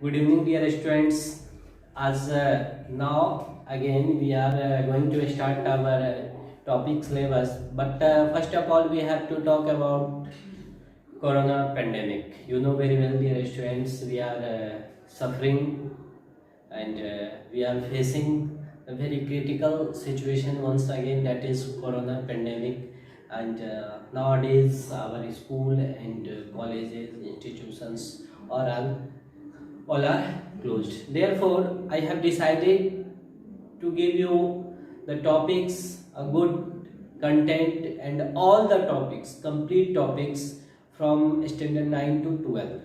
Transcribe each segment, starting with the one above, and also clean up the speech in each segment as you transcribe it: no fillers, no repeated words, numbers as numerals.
Good evening, dear students. As now again we are going to start our topic syllabus. But first of all, we have to talk about Corona pandemic. You know very well, dear students, we are suffering and we are facing a very critical situation once again. That is Corona pandemic. And nowadays, our school and colleges, institutions all are closed. Therefore, I have decided to give you the topics, a good content, and all the topics, complete topics from standard 9 to 12.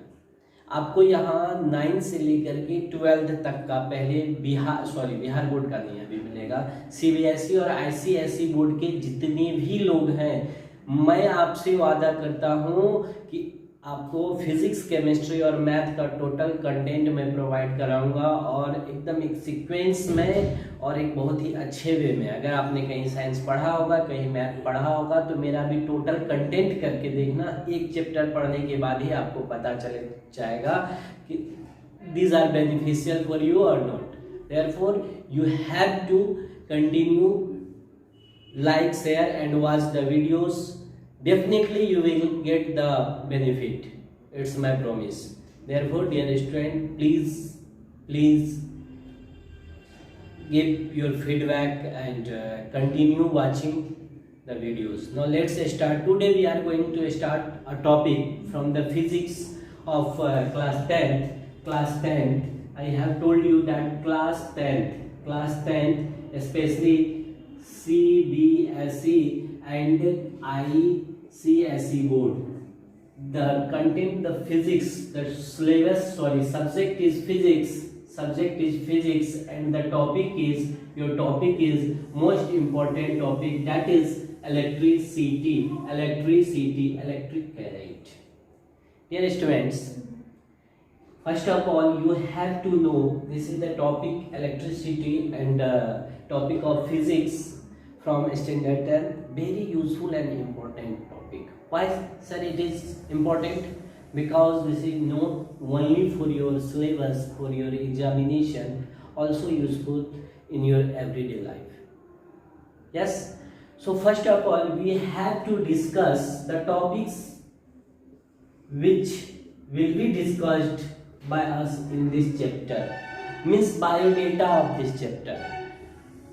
आपको यहाँ 9 से लेकर के 12 तक का पहले Bihar board का नहीं अभी मिलेगा। सीबीएसई और आईसीएसई बोर्ड के जितने भी लोग हैं, मैं आपसे वादा करता हूँ कि आपको फिजिक्स, केमिस्ट्री और मैथ का टोटल कंटेंट मैं प्रोवाइड कराऊंगा, और एकदम एक सीक्वेंस में और एक बहुत ही अच्छे वे में। अगर आपने कहीं साइंस पढ़ा होगा, कहीं मैथ पढ़ा होगा, तो मेरा भी टोटल कंटेंट करके देखना। एक चैप्टर पढ़ने के बाद ही आपको पता चल जाएगा कि these are beneficial for you or not. Therefore, you have to continue, like, share and watch the videos. Definitely you will get the benefit. It's my promise. Therefore, dear student, please give your feedback and continue watching the videos. Now let's start. Today we are going to start a topic from the physics of class 10th. Class 10th, I have told you that class 10th, especially CBSE and ICSE board, the content, the physics, the syllabus, subject is physics, and the topic is, your topic is most important topic, that is electric current. Dear students, first of all, you have to know this is the topic electricity and topic of physics from standard 10. Very useful and important topic. Why, sir, it is important? Because this is not only for your syllabus, for your examination, also useful in your everyday life. Yes. So first of all, we have to discuss the topics which will be discussed by us in this chapter, means biodata of this chapter.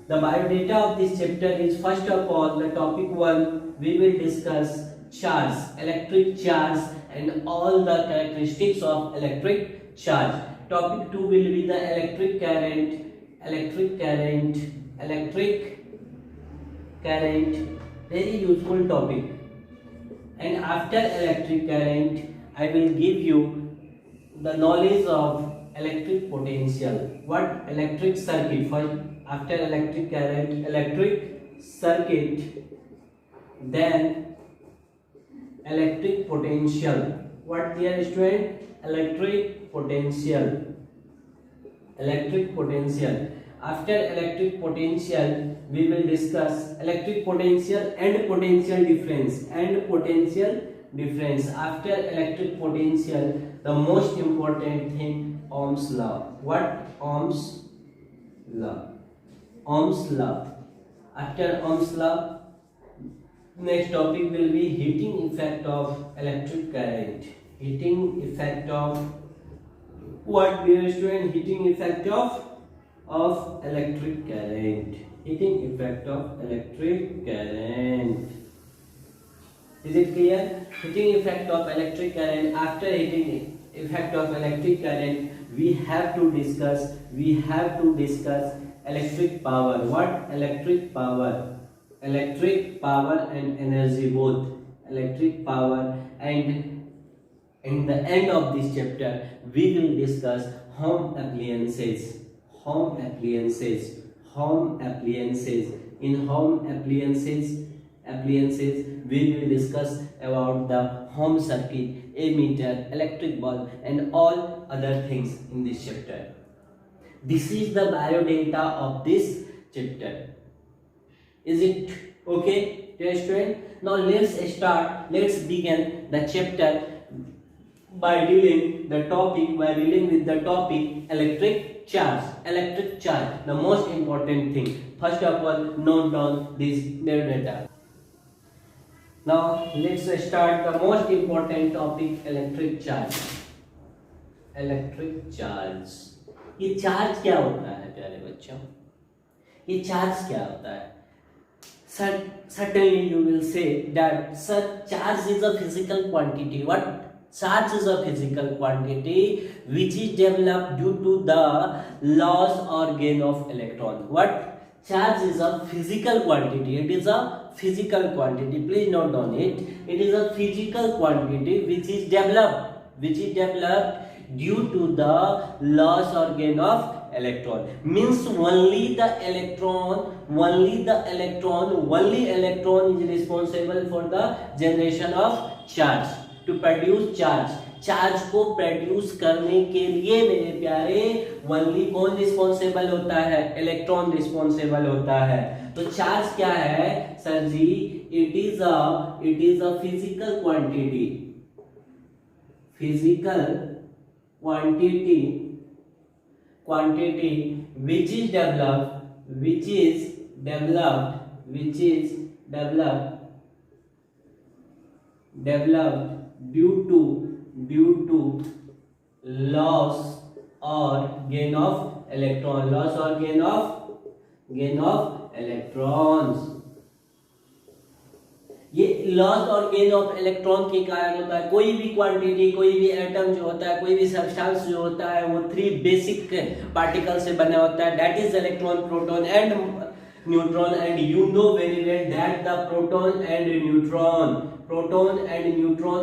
The biodata of this chapter is, first of all, the topic 1, we will discuss charge, electric charge and all the characteristics of electric charge. Topic 2 will be the electric current, very useful topic. And after electric current, I will give you the knowledge of electric potential. What? Electric circuit. First, after electric current, electric circuit, then electric potential. What, dear student? Electric potential. After electric potential, we will discuss electric potential and potential difference. After electric potential, the most important thing, Ohm's law. What? Ohm's law. After Ohm's law, next topic will be heating effect of electric current. What, dear student? Heating effect of electric current. Is it clear? Heating effect of electric current. After heating effect of electric current, we have to discuss electric power. What? Electric power and energy, both. Electric power, and in the end of this chapter, we will discuss home appliances. In home appliances, we will discuss about the home circuit, ammeter, electric bulb, and all other things in this chapter. This is the biodata of this chapter. Is it okay, dear student? Now let's begin the chapter by dealing with the topic electric charge. Electric charge, the most important thing. First of all, note down this data. Now let's start the most important topic, electric charge. Electric charge, ये charge क्या होता है प्यारे बच्चों? ये charge क्या होता है? Certainly you will say that sir, charge is a physical quantity. What? Charge is a physical quantity which is developed due to the loss or gain of electron. What? Charge is a physical quantity. It is a physical quantity. Please note down it. It is a physical quantity which is developed due to the loss or gain of electron. Means only electron is responsible for the generation of charge, to produce charge. Charge को produce करने के लिए मेरे प्यारे only कौन responsible होता है? Electron responsible होता है. तो चार्ज क्या है sir ji? It is a physical quantity which is developed due to loss or gain of electrons. ये लॉस और गेन ऑफ इलेक्ट्रॉन के कारण होता है. कोई भी क्वांटिटी, कोई भी एटम जो होता है, कोई भी सब्सटेंस जो होता है, वो 3 बेसिक पार्टिकल से बना होता है. That is electron, proton and neutron. And you know very well that the proton and neutron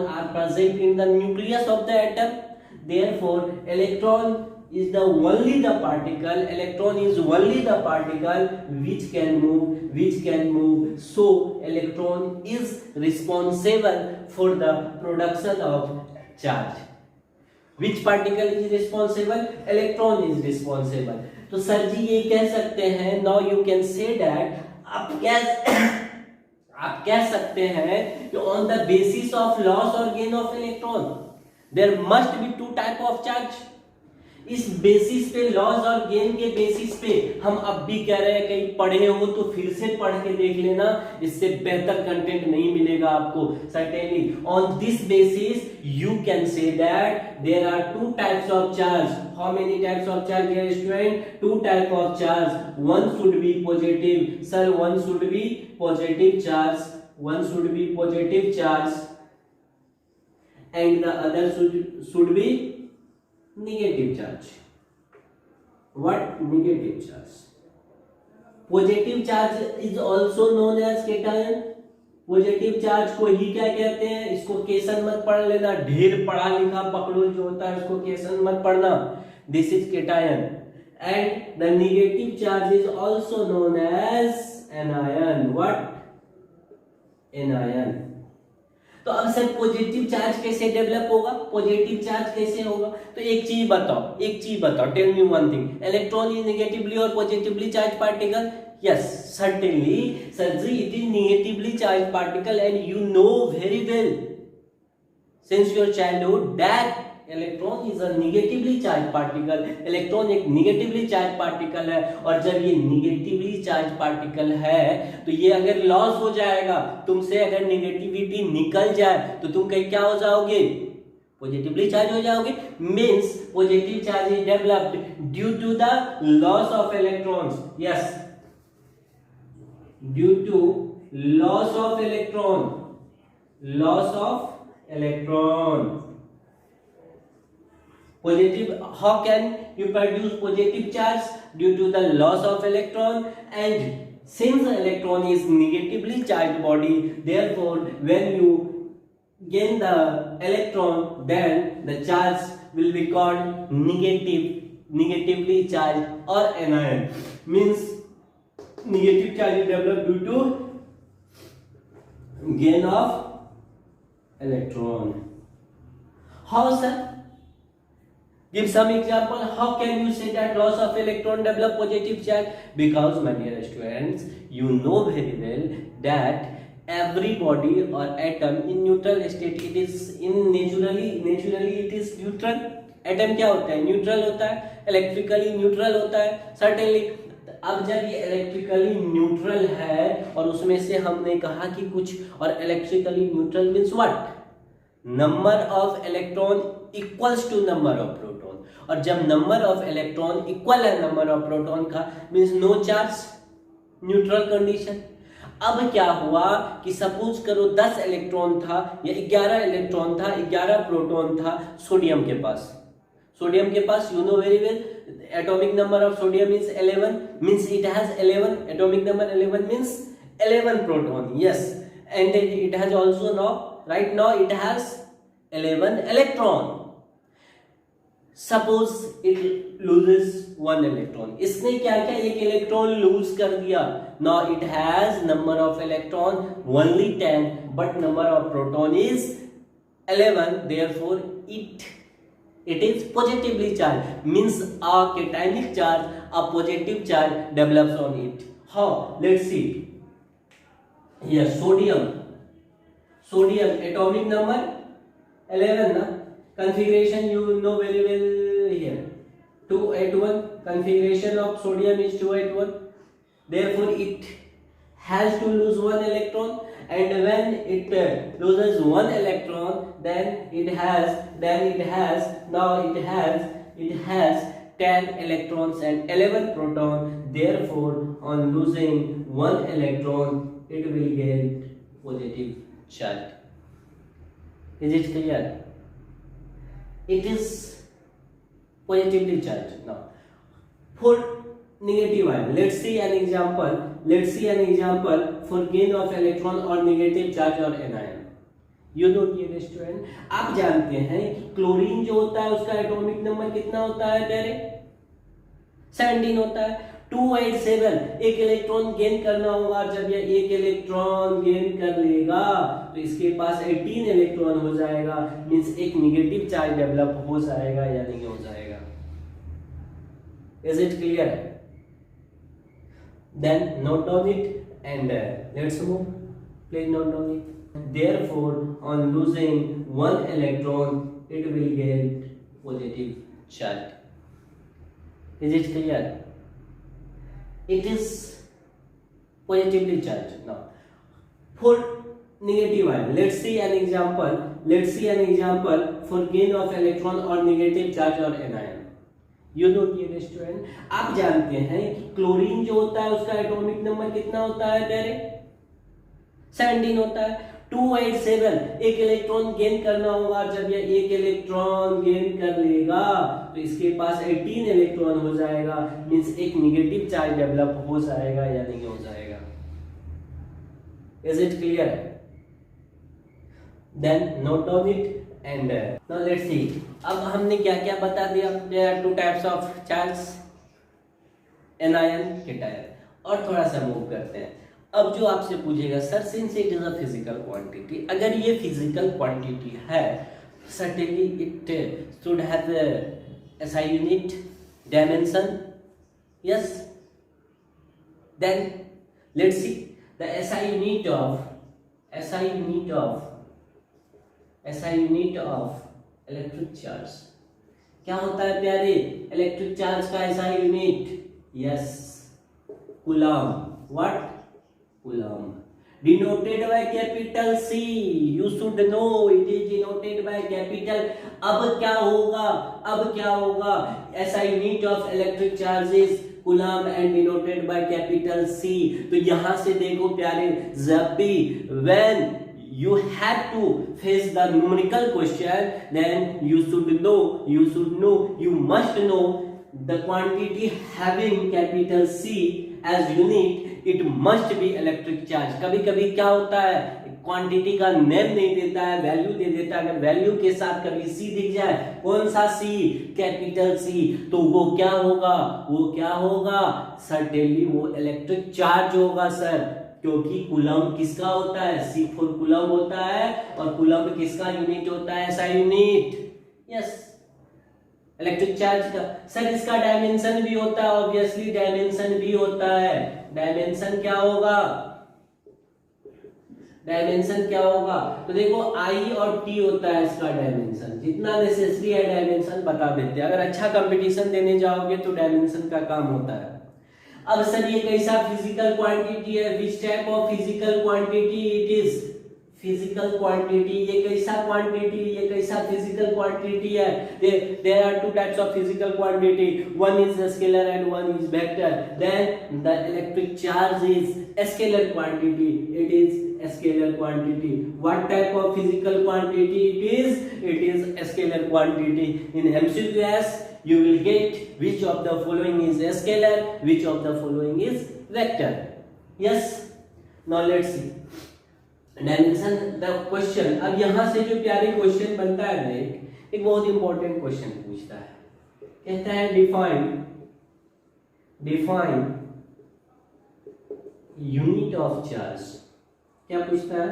are present in the nucleus of the atom. Therefore electron is only the particle which can move. So electron is responsible for the production of charge. Which particle is responsible? Electron is responsible. तो sir जी ये कह सकते हैं, now you can say that, आप कह सकते हैं कि on the basis of loss or gain of electron there must be 2 type of charge. इस बेसिस पे, लॉस और गेन के बेसिस पे हम अब भी कह रहे हैं. कहीं पढ़े हो तो फिर से पढ़ के देख लेना, इससे बेहतर कंटेंट नहीं मिलेगा आपको. Certainly on this basis you can say that there are 2 types of charge. How many types of charge, dear student? 2 type of charge. One should be positive. Sir, one should be positive charge and the other should be negative charge. What? Negative charge. Positive charge is also known as cation. Positive charge को ही क्या कहते हैं? इसको केशन मत पढ़ लेना, ढेर पढ़ा लिखा पकड़ो जो होता है उसको केशन मत पढ़ना. This is cation. And the negative charge is also known as anion. What? Anion. तो अब सर पॉजिटिव चार्ज कैसे डेवलप होगा? पॉजिटिव चार्ज कैसे होगा? तो एक चीज बताओ, tell me one thing. Electron is negatively और positively charge particle. Yes, certainly, sir, it is negatively charged particle, and you know very well since your childhood that electron is a negatively charged particle. Electron एक negatively charged particle है, और जब ये negatively charged particle है तो ये अगर loss हो जाएगा, तुमसे अगर नेगेटिविटी निकल जाए तो तुम कहीं क्या हो जाओगे? पॉजिटिवली चार्ज हो जाओगे. Means positive charge is developed due to the loss of electrons. Yes, due to loss of electron. Positive, how can you produce positive charge? Due to the loss of electron. And since the electron is negatively charged body, therefore when you gain the electron, then the charge will be called negatively charged or anion. Means negative charge is developed due to gain of electron. How, sir? Give some example. How can you say that loss of electron develop positive charge? Because, my dear students, you know very well that every body or atom in neutral state, it is in naturally it is neutral. Atom क्या होता है? Neutral होता है, electrically neutral होता है, certainly. अब जब ये इलेक्ट्रिकली न्यूट्रल है और उसमें से हमने कहा कि कुछ, और electrically neutral means what? Number of electron equals to number of proton, और जब नंबर ऑफ इलेक्ट्रॉन इक्वल है नंबर ऑफ प्रोटॉन का, means no charge, neutral condition. अब क्या हुआ कि सपोज करो 10 इलेक्ट्रॉन था या 11 इलेक्ट्रॉन था, 11 प्रोटॉन था सोडियम के पास। सोडियम के पास you know very well atomic number of sodium is 11, means it has 11 atomic number 11 means 11 proton, yes, and it has also now right now it has 11 electron. Suppose it loses one electron, इसने क्या किया? एक electron lose कर दिया। Now it has number of electron only 10 but number of proton is 11, therefore it is positively charged, means a cationic charge, a positive charge develops on it. How? Let's see. Here sodium atomic number 11 na, configuration you know very well here, 281, configuration of sodium is 281, therefore it has to lose one electron, and when it loses one electron, then it has 10 electrons and 11 proton, therefore on losing one electron it will get positive charge. Is it clear? It is positively charged. Now for negative ion, let's see an example for gain of electron or negative charge or anion. You know dear student, आप जानते हैं कि chlorine जो होता है उसका atomic number कितना होता है प्यारे? 17 होता है। 287 एक इलेक्ट्रॉन गेन करना होगा, जब ये एक इलेक्ट्रॉन गेन कर लेगा तो इसके पास 18 इलेक्ट्रॉन हो जाएगा, मींस एक नेगेटिव चार्ज डेवलप हो जाएगा या नहीं हो जाएगा? Is it clear? Then note down it and let's move. Please note down it. Therefore, on losing one electron, it will get positive charge. Is it clear? It is positively charged. Now, for negative ion, let's see an example for gain of electron or negative charge or anion. You know dear student, आप जानते हैं कि chlorine जो होता है उसका atomic number कितना होता है प्यारे? 17 होता है। 287 एक इलेक्ट्रॉन गेन करना होगा, जब ये एक इलेक्ट्रॉन गेन कर लेगा तो इसके पास 18 इलेक्ट्रॉन हो जाएगा, मींस एक नेगेटिव चार्ज डेवलप हो जाएगा या नहीं हो जाएगा? Is it clear? Then note down it and now let's see. अब हमने क्या क्या बता दिया? There are two types of charge, anion, cation, और थोड़ा सा मूव करते हैं। अब जो आपसे पूछेगा sir since it is a physical quantity, अगर ये फिजिकल क्वांटिटी है certainly it should have SI unit dimension, yes, then let's see the SI unit of electric charge क्या होता है प्यारे? इलेक्ट्रिक चार्ज का SI unit, yes, coulomb. What? Coulomb, denoted by capital C. You should know it is denoted by capital. अब क्या होगा? SI unit of electric charge is coulomb and denoted by capital C. तो यहाँ से देखो प्यारे, जब भी when you have to face the numerical question, then you must know the quantity having capital C as unit, it must be electric charge. कभी कभी क्या होता है, क्वांटिटी का नेम नहीं देता है, वैल्यू दे देता है। अगर वैल्यू के साथ कभी सी दिख जाए, कौन सा सी? कैपिटल सी, तो वो क्या होगा? सर्टेनली वो इलेक्ट्रिक चार्ज होगा सर, क्योंकि कूलम किसका होता है? C फॉर कूलम होता है, और कूलम किसका यूनिट होता है? SI unit, yes, electric charge का। सर इसका डायमेंशन भी होता है, ऑब्वियसली डायमेंशन भी होता है। डायमेंशन क्या होगा? डायमेंशन क्या होगा, तो देखो आई और टी होता है इसका डायमेंशन, जितना नेसेसरी है डायमेंशन बता देते हैं। अगर अच्छा कंपटीशन देने जाओगे तो डायमेंशन का काम होता है। अब सर ये कैसा फिजिकल क्वांटिटी है, which type of physical quantity it is, physical quantity, ये कैसा क्वांटिटी, ये कैसा फिजिकल क्वांटिटी है। There are two types of physical quantity, one is scalar and one is vector. Then the electric charge is scalar quantity, it is scalar quantity. What type of physical quantity it is? It is a scalar quantity. In MCQs you will get which of the following is scalar, which of the following is vector. Yes, now let's see dimension the question. अब यहाँ से जो प्यारे question बनता है ना, एक बहुत इंपॉर्टेंट क्वेश्चन पूछता है, कहता है define unit of charge। क्या पूछता है,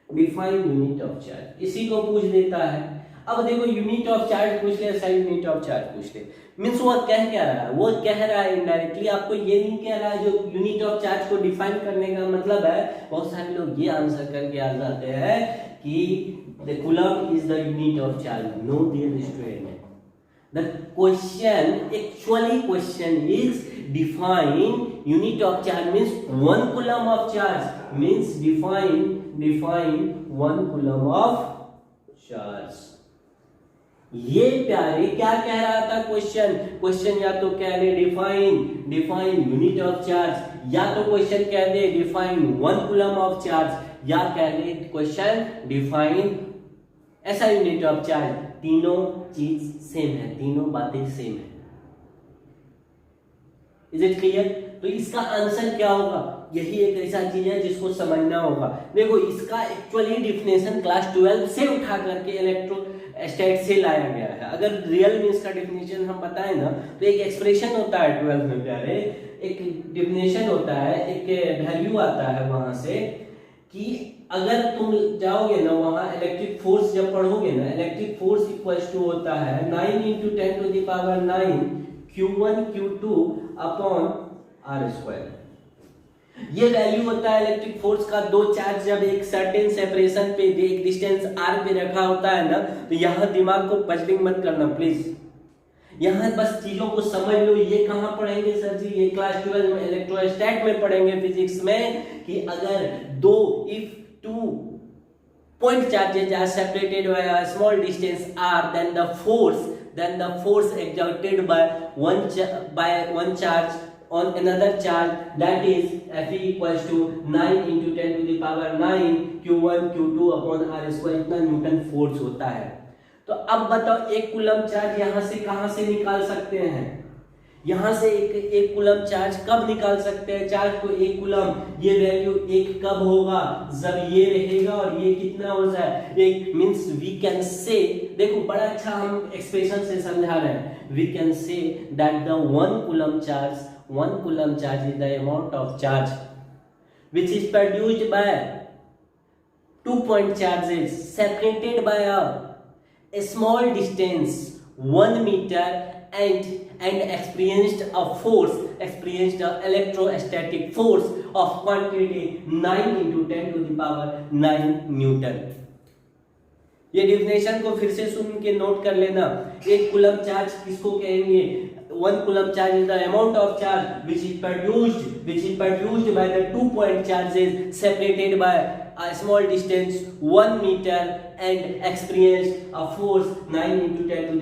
डिफाइन यूनिट ऑफ चार्ज, इसी को पूछ देता है। अब देखो यूनिट ऑफ चार्ज पूछ ले, साइड यूनिट ऑफ चार्ज पूछ ले, मींस वो कह क्या रहा है, वो कह रहा है इनडायरेक्टली, आपको ये नहीं कह रहा है। जो यूनिट ऑफ चार्ज को डिफाइन करने का मतलब है, बहुत सारे लोग ये आंसर करके आ जाते हैं कि the coulomb is the unit of charge. No dear student, the question is define unit of charge, means 1 coulomb of charge, means define 1 coulomb of charge। ये प्यारे क्या कह रहा था क्वेश्चन या तो कह दे डिफाइन यूनिट ऑफ चार्ज, या तो क्वेश्चन कह दे डिफाइन 1 coulomb ऑफ चार्ज, या कह दे क्वेश्चन डिफाइन ऐसा यूनिट ऑफ चार्ज। तीनों चीज सेम है, तीनों बातें सेम है। Is it clear? तो इसका आंसर क्या होगा, यही एक ऐसा चीज है जिसको समझना होगा। देखो इसका एक्चुअली डिफिनेशन क्लास 12 से उठा करके इलेक्ट्रोस्टैट से लाया गया है। अगर रियल में इसका डिफिनेशन हम बताएं ना, तो एक एक्सप्रेशन होता है 12 में प्यारे, एक डिफिनेशन होता है, एक वैल्यू आता है वहां से कि अगर तुम जाओगे ना वहां, इलेक्ट्रिक फोर्स जब पढ़ोगे ना, इलेक्ट्रिक फोर्स इक्वल्स टू होता है 9 × 10⁹ Q1 Q2 अपॉन R²। ये वैल्यू होता है इलेक्ट्रिक फोर्स का। दो चार्ज जब एक सर्टेन सेपरेशन पे, एक डिस्टेंस r पे रखा होता है ना, तो यहाँ दिमाग को पजलिंग मत करना प्लीज, यहाँ बस चीजों को समझ लो। ये कहाँ पढ़ेंगे सर जी, ये क्लास 12 में इलेक्ट्रोस्टैट में पढ़ेंगे फिजिक्स में, कि अगर if two point charges are separated by a small distance r, then the force exerted by one charge on another charge, that is Fe equals to 9 × 10⁹ Q1 Q2 upon R², इतना Newton force होता है। तो अब बताओ एक coulomb charge यहाँ से कहाँ से निकाल सकते हैं, यहाँ से एक कूलम चार्ज कब निकाल सकते हैं, चार्ज को एक कूलम, ये वैल्यू एक कब होगा, जब ये रहेगा और ये कितना हो जाए एक, मींस वी कैन से, देखो बड़ा अच्छा हम एक्सप्रेशन से समझा रहे हैं, we can say that the 1 coulomb charge is the amount of charge which is produced by 2 point charges separated by a small distance 1 meter and experienced a electrostatic force of quantity 9 × 10⁹ Newton। ये definition को फिर से सुन के note कर लेना। एक coulomb charge किसको कहेंगे, 1 coulomb charge is the amount of charge which is produced by the 2 point charges separated by a small distance 1 meter and experienced a force 9 × 10⁹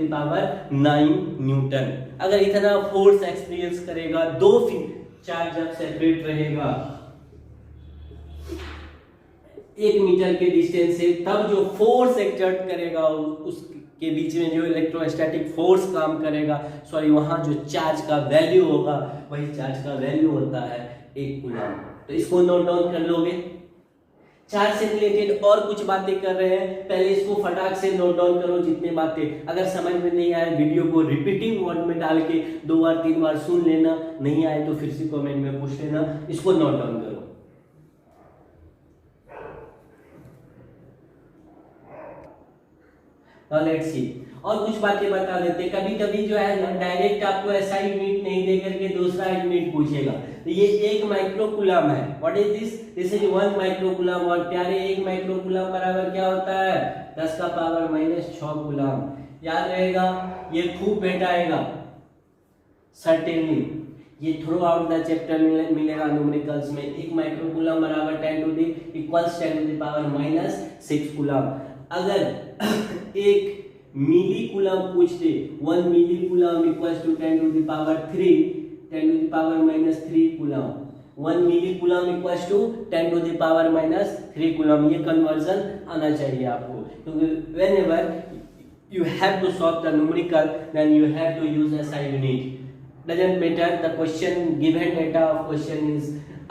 Newton। अगर इतना फोर्स एक्सपीरियंस करेगा, दो चार्ज जब सेपरेट रहेगा 1 metre के distance से, तब जो फोर्स एक्सर्ट करेगा उसके बीच में जो इलेक्ट्रोस्टैटिक फोर्स काम करेगा, सॉरी वहां जो चार्ज का वैल्यू होगा, वही चार्ज का वैल्यू होता है 1 कूलम। तो इसको नोट डाउन कर लोगे। चार्ज से रिलेटेड और कुछ बातें कर रहे हैं, पहले इसको फटाक से नोट डाउन करो जितने बातें। अगर समझ में नहीं आए वीडियो को रिपीटिंग वर्ड में डाल के 2 बार 3 बार सुन लेना, नहीं आए तो फिर से कमेंट में पूछ लेना, इसको नोट डाउन करो। Now let's see और कुछ बातें बता देते हैं। कभी कभी जो है ना डायरेक्ट आपको ऐसा यूनिट नहीं दे करके दूसरा यूनिट पूछेगा। तो ये 1 माइक्रोकूलम है। What is this? This is 1 microcoulomb. और प्यारे 1 माइक्रोकूलम बराबर क्या होता है? 10 का पावर माइनस 6 कूलम। याद रहेगा, ये खूब भेटाएगा सर्टेनली। ये थ्रू आउट द चैप्टर मिलेगा न्यूमेरिकल्स में। 1 माइक्रोकूलम बराबर 10 to the power minus 6 coulomb. अगर एक मिली कूलम पूछ दे, 1 milli coulomb equals to 10 to the power 3, 10 to the power minus 3 coulomb. 1 milli coulomb equals to 10 to the power minus 3 coulomb. ये conversion आना चाहिए आपको, क्योंकि whenever you have to solve the numerical, then you have to use SI unit. Doesn't matter the question, given data of question is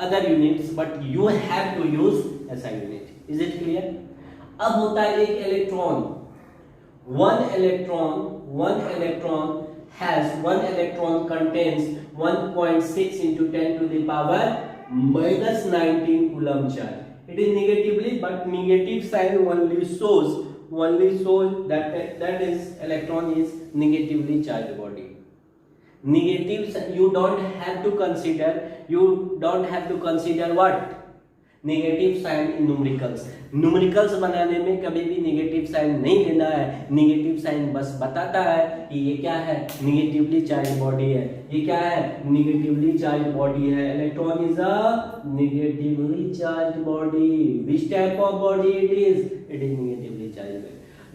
other units, but you have to use SI unit. Is it clear? अब होता है एक electron. one electron contains 1.6 into 10 to the power minus 19 coulomb charge. It is negatively, but negative sign only shows that is electron is negatively charged body. Negative, you don't have to consider what? Negative sign in numericals. Numericals बनाने में कभी भी negative sign नहीं देना है। Negative sign बस बताता है कि ये क्या है? नेगेटिवली चार्ज बॉडी है। ये क्या है? नेगेटिवली चार्ज बॉडी है। Electron is a negatively charge body. Which type of body it is? It is negatively charge.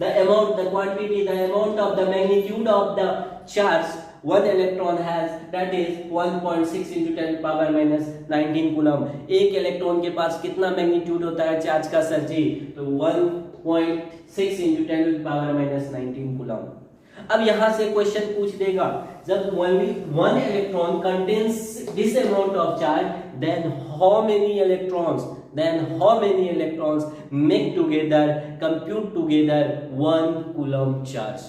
The amount, the quantity, the amount of the magnitude of the charge one electron has, that is 1.6 into 10 power minus 19 coulomb. एक electron के पास कितना magnitude होता है charge का sir जी? तो 1.6 into 10 power minus 19 coulomb. अब यहां से क्वेश्चन पूछ देगा, जब only one electron contains this amount of charge, then how many electrons make together, compute together 1 coulomb charge?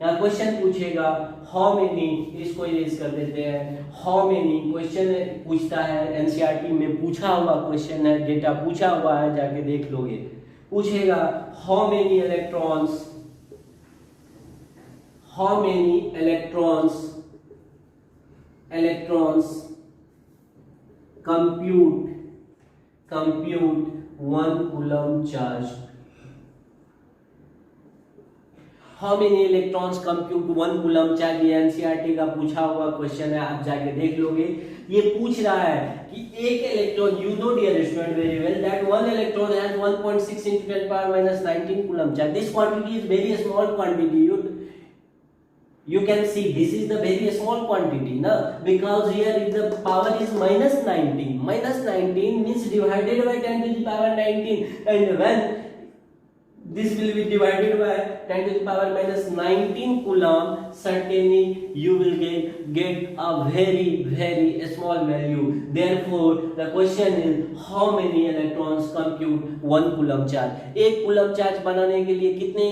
यहाँ क्वेश्चन पूछेगा how many, इसको इरेज कर देते हैं। how many क्वेश्चन पूछता है, एनसीईआरटी में पूछा हुआ क्वेश्चन है, डेटा पूछा हुआ है, जाके देख लोगे। पूछेगा how many electrons compute 1 coulomb charge। How many electrons compute 1 coulomb charge? ये एनसीईआरटी का पूछा हुआ क्वेश्चन है, आप जाके देख लोगे। ये पूछ रहा है कि एक electron, you know dear student very well that one electron has 1.6 into 10 power minus 19 coulomb charge. This quantity is very small quantity. You can see this is the very small quantity, na? Because here if the power is minus 19 means divided by 10 to the power 19, and when this will be divided by 10 to the power minus 19 coulomb, certainly you will get a very small value. Therefore the question is how many electrons compute 1 coulomb charge? एक coulomb charge बनाने के लिए कितने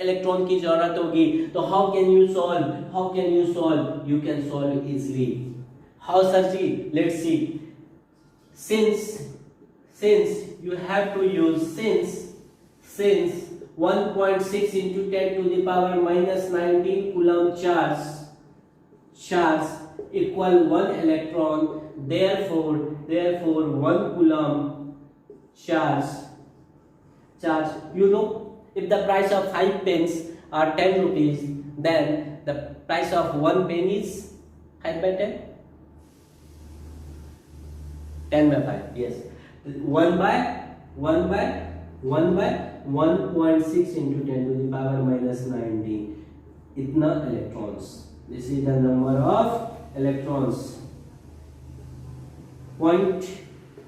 electron की जरूरत होगी? तो how can you solve? You can solve easily. How sir ji? Let's see. Since you have to use since 1.6 into 10 to the power minus 19 coulomb charge equal 1 electron, therefore 1 coulomb charge, you know, if the price of 5 pence are 10 rupees, then the price of 1 penny is 5 by 10? 10 by 5, yes. 1 by 1.6 into 10 to the power minus 19. Itna electrons. This is the number of electrons. Point.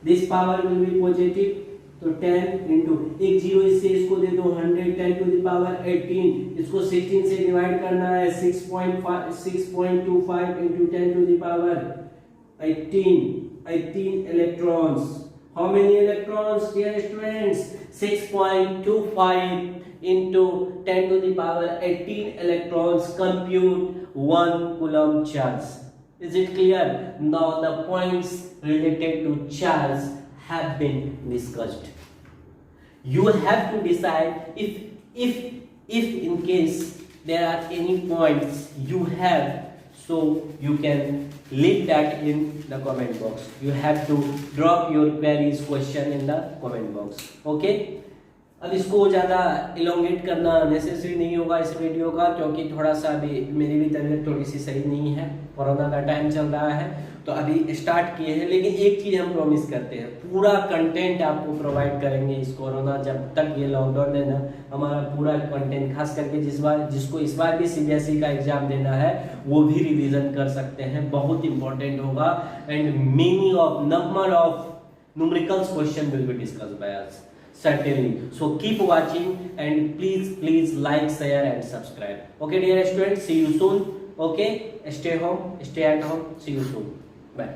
This power will be positive. तो 10 into एक zero इससे इसको दे दो 100, 10 to the power 18, इसको 16 से divide करना है, 6.25 into 10 to the power 18 electrons. How many electrons, dear students? 6.25 into 10 to the power 18 electrons compute 1 coulomb charge. Is it clear? Now the points related to charge have been discussed. You have to decide if in case there are any points you have, so you can leave that in the comment box. You have to drop your queries, question in the comment box. Okay, अब इसको ज़्यादा elongate करना necessary नहीं होगा इस video का, क्योंकि थोड़ा सा अभी मेरी भी तबीयत थोड़ी सी सही नहीं है, कोरोना का टाइम चल रहा है, तो अभी स्टार्ट किए हैं। लेकिन एक चीज़ हम प्रॉमिस करते हैं, पूरा कंटेंट आपको प्रोवाइड करेंगे इस कोरोना जब तक ये लॉकडाउन है ना, हमारा पूरा कंटेंट, खास करके जिसको इस बार भी CBSE का एग्जाम देना है वो भी रिवीजन कर सकते हैं, बहुत इंपॉर्टेंट होगा। And many of number of numericals question will be discussed by us certainly. So keep watching and please like, share and subscribe. Okay dear students, see you soon. Okay, stay home, stay at home, see you soon. Bye.